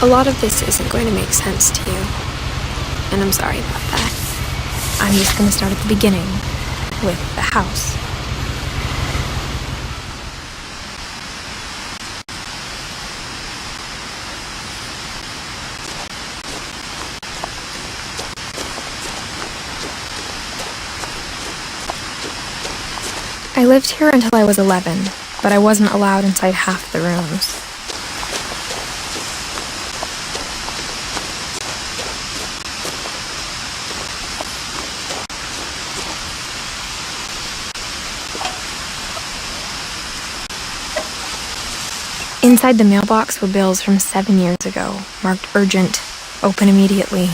A lot of this isn't going to make sense to you, and I'm sorry about that. I'm just going to start at the beginning, with the house. I lived here until I was 11, but I wasn't allowed inside half the rooms. Inside the mailbox were bills from 7 years ago, marked urgent, open immediately.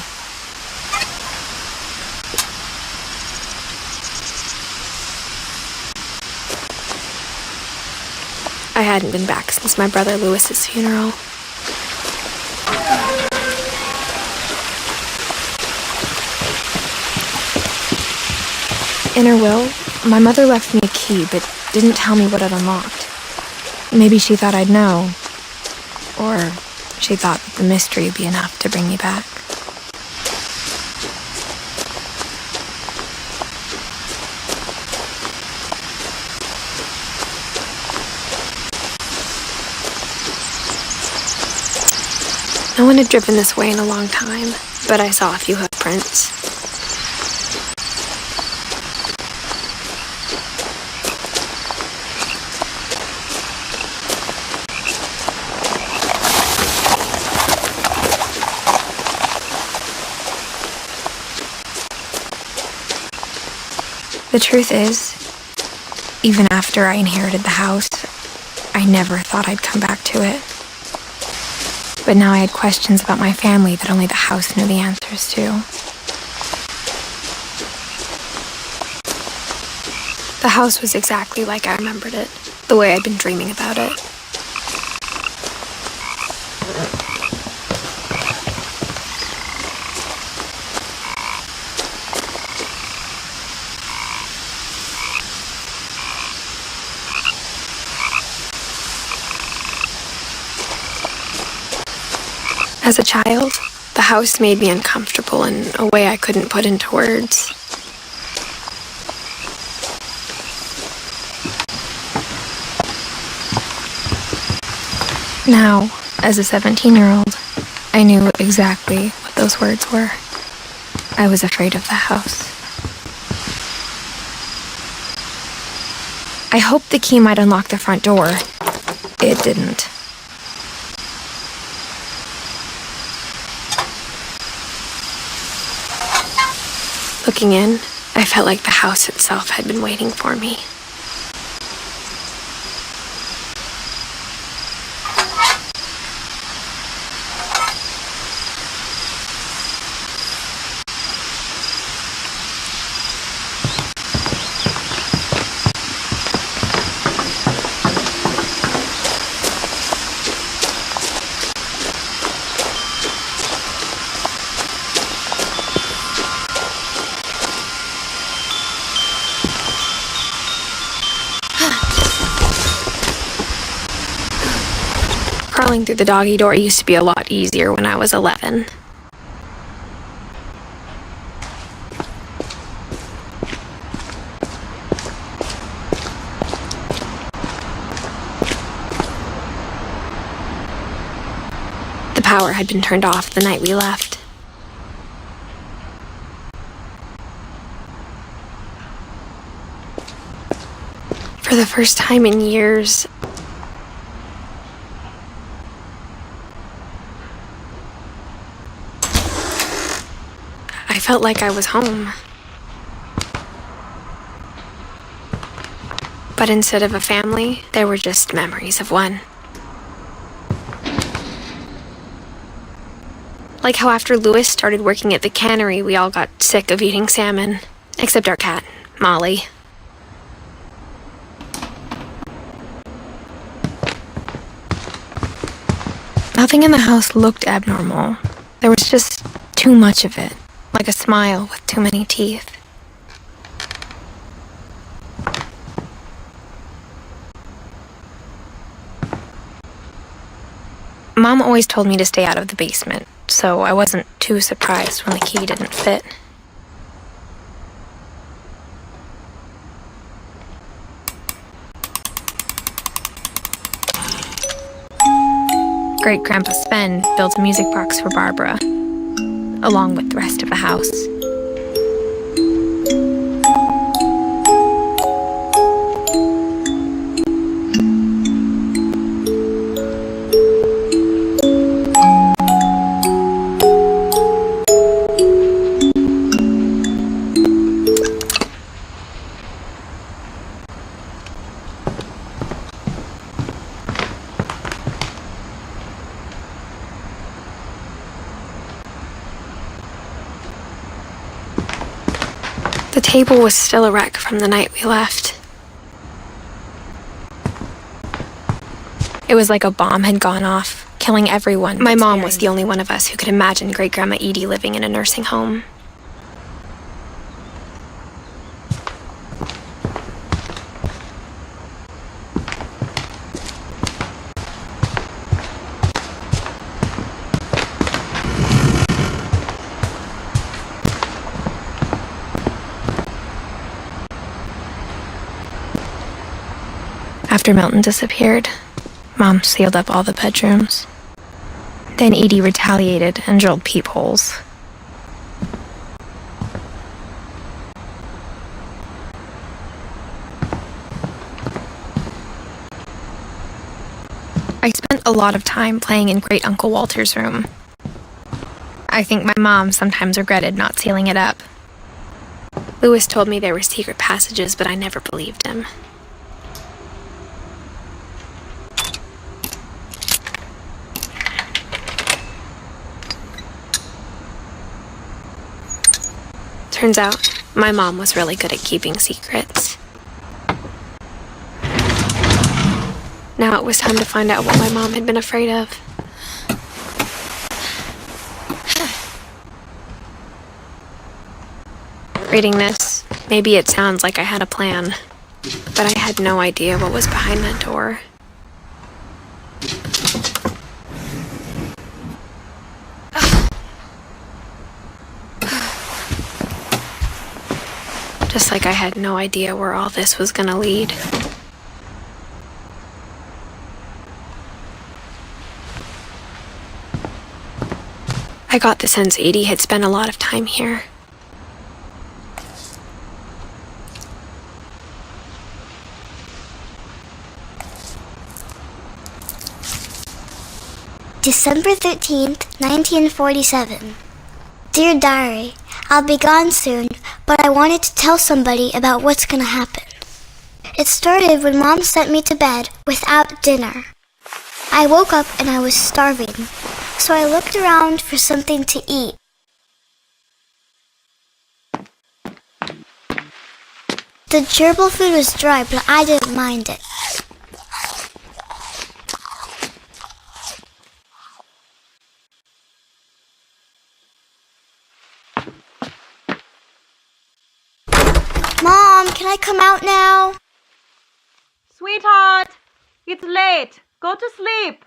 I hadn't been back since my brother Lewis's funeral. In her will, my mother left me a key, but didn't tell me what it unlocked. Maybe she thought I'd know. Or she thought that the mystery would be enough to bring me back. No one had driven this way in a long time, but I saw a few hoof prints. The truth is, even after I inherited the house, I never thought I'd come back to it. But now I had questions about my family that only the house knew the answers to. The house was exactly like I remembered it, the way I'd been dreaming about it. As a child, the house made me uncomfortable in a way I couldn't put into words. Now, as a 17-year-old, I knew exactly what those words were. I was afraid of the house. I hoped the key might unlock the front door. It didn't. Looking in, I felt like the house itself had been waiting for me. Crawling through the doggy door used to be a lot easier when I was 11. The power had been turned off the night we left. For the first time in years, I felt like I was home. But instead of a family, there were just memories of one. Like how after Lewis started working at the cannery, we all got sick of eating salmon. Except our cat, Molly. Nothing in the house looked abnormal. There was just too much of it. Like a smile with too many teeth. Mom always told me to stay out of the basement, so I wasn't too surprised when the key didn't fit. Great-Grandpa Sven built a music box for Barbara, along with the rest of the house. The table was still a wreck from the night we left. It was like a bomb had gone off, killing everyone. My mom was the only one of us who could imagine Great-Grandma Edie living in a nursing home. After Milton disappeared, Mom sealed up all the bedrooms. Then Edie retaliated and drilled peepholes. I spent a lot of time playing in Great Uncle Walter's room. I think my mom sometimes regretted not sealing it up. Louis told me there were secret passages, but I never believed him. Turns out, my mom was really good at keeping secrets. Now it was time to find out what my mom had been afraid of. Reading this, maybe it sounds like I had a plan, but I had no idea what was behind that door. Just like I had no idea where all this was gonna lead. I got the sense Edie had spent a lot of time here. December 13th, 1947. Dear Diary, I'll be gone soon, but I wanted to tell somebody about what's gonna happen. It started when Mom sent me to bed without dinner. I woke up and I was starving, so I looked around for something to eat. The gerbil food was dry, but I didn't mind it. Mom, can I come out now? Sweetheart, it's late. Go to sleep.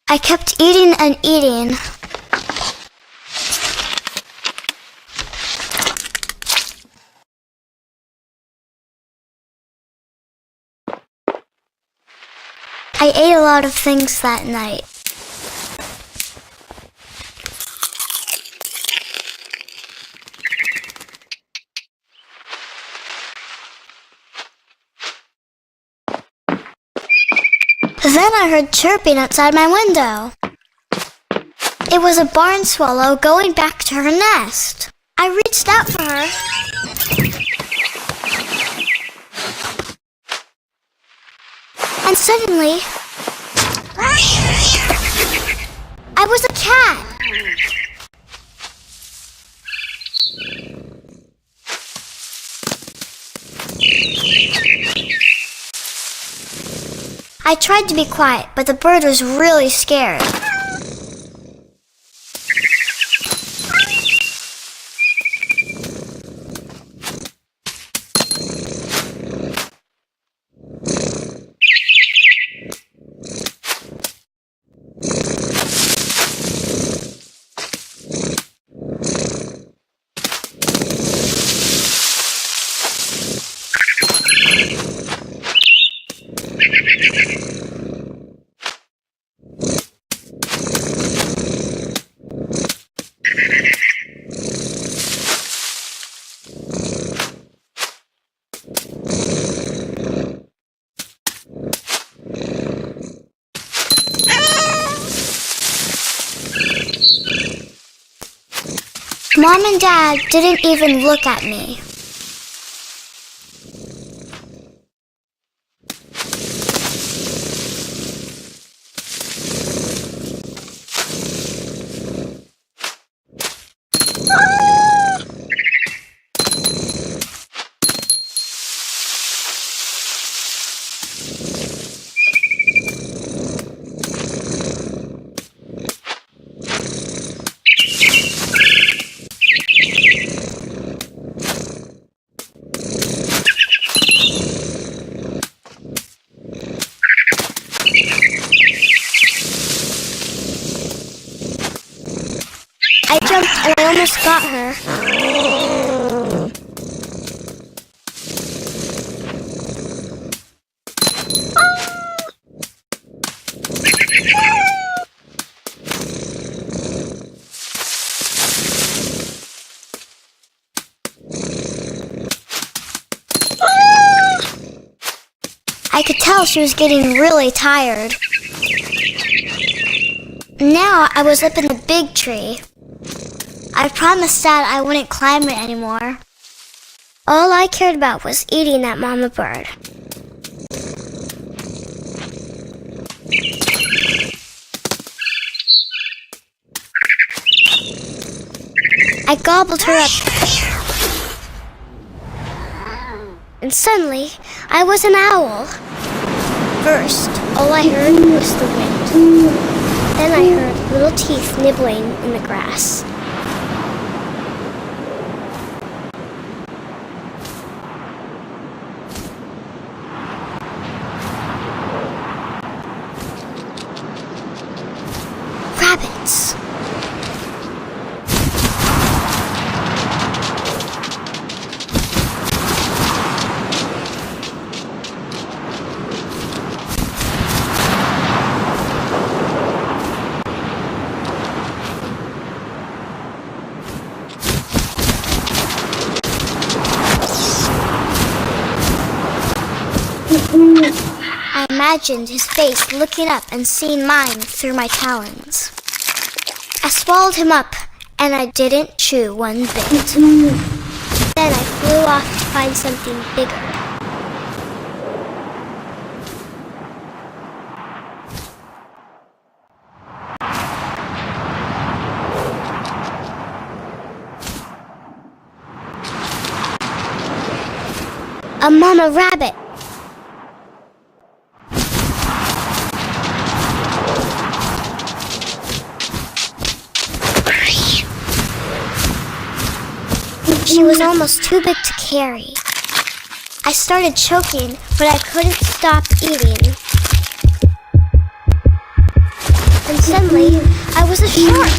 I kept eating and eating. I ate a lot of things that night. Then I heard chirping outside my window. It was a barn swallow going back to her nest. I reached out for her. And suddenly, I was a cat. I tried to be quiet, but the bird was really scared. Mom and Dad didn't even look at me. I jumped and I almost got her. I could tell she was getting really tired. Now I was up in the big tree. I promised Dad I wouldn't climb it anymore. All I cared about was eating that mama bird. I gobbled her up. And suddenly, I was an owl. First, all I heard was the wind. Then I heard little teeth nibbling in the grass. Rabbits. I imagined his face looking up and seeing mine through my talons. I swallowed him up, and I didn't chew one bit. Then I flew off to find something bigger. A mama rabbit. She was almost too big to carry. I started choking, but I couldn't stop eating. And suddenly, I was a shark.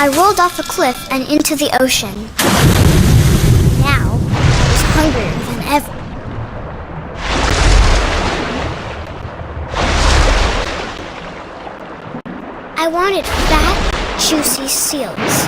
I rolled off a cliff and into the ocean. Now, I was hungrier than ever. I wanted fat, juicy seals.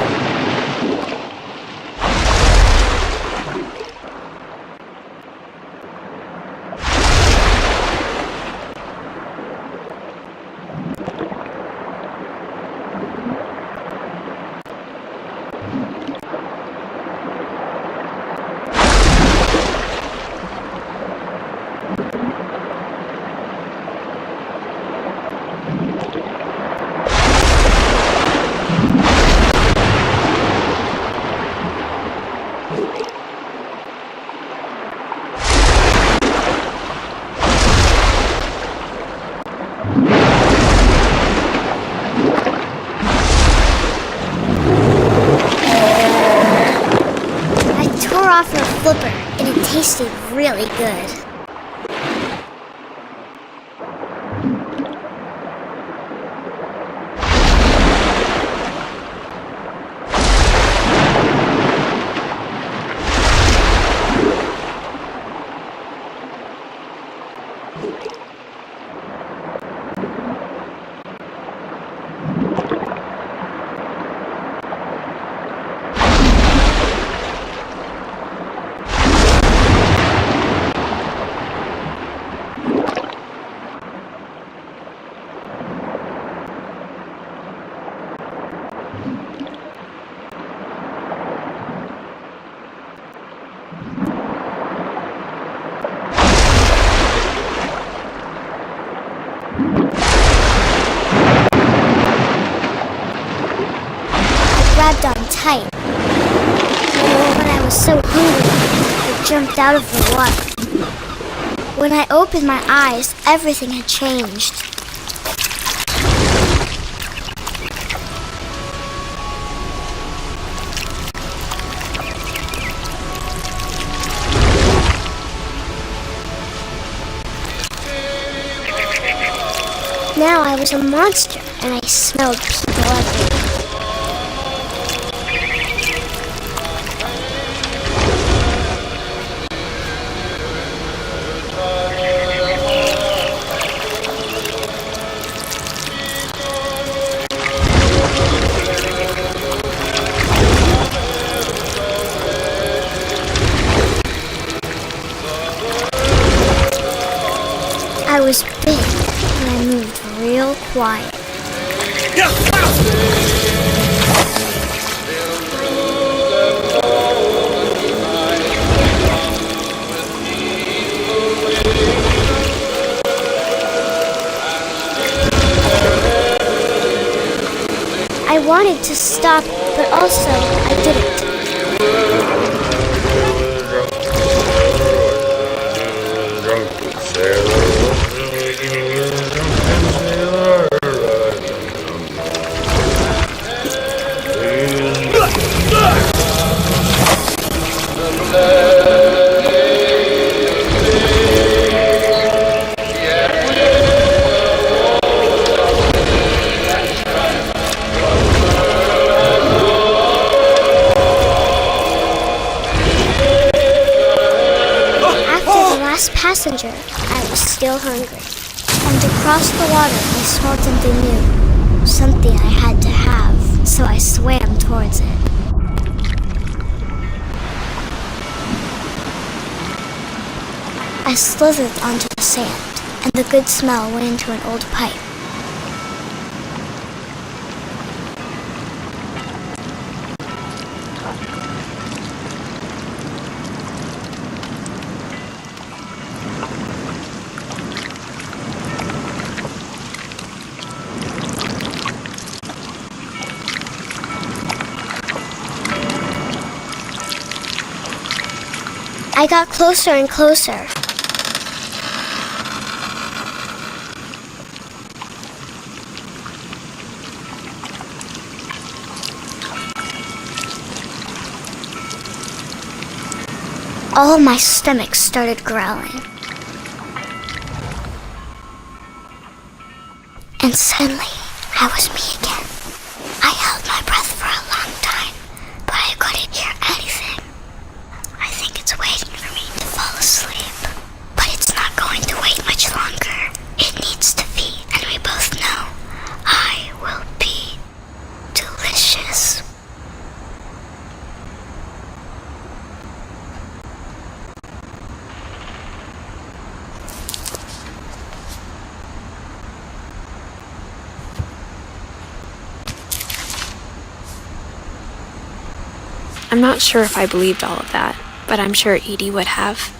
tasted really good. Grabbed on tight. When I was so hungry, I jumped out of the water. When I opened my eyes, everything had changed. Now I was a monster, and I smelled people everywhere. I was big, and I moved real quiet. I wanted to stop, but also I didn't. Passenger, I was still hungry. And across the water, I smelled something new. Something I had to have, so I swam towards it. I slithered onto the sand, and the good smell went into an old pipe. I got closer and closer. All of my stomach started growling. And suddenly, I was me again. I held my breath for a long time, but I couldn't hear anything. I think it's waiting for me to fall asleep. But it's not going to wait much longer. It needs to feed, and we both know I will be delicious. I'm not sure if I believed all of that, but I'm sure Edie would have.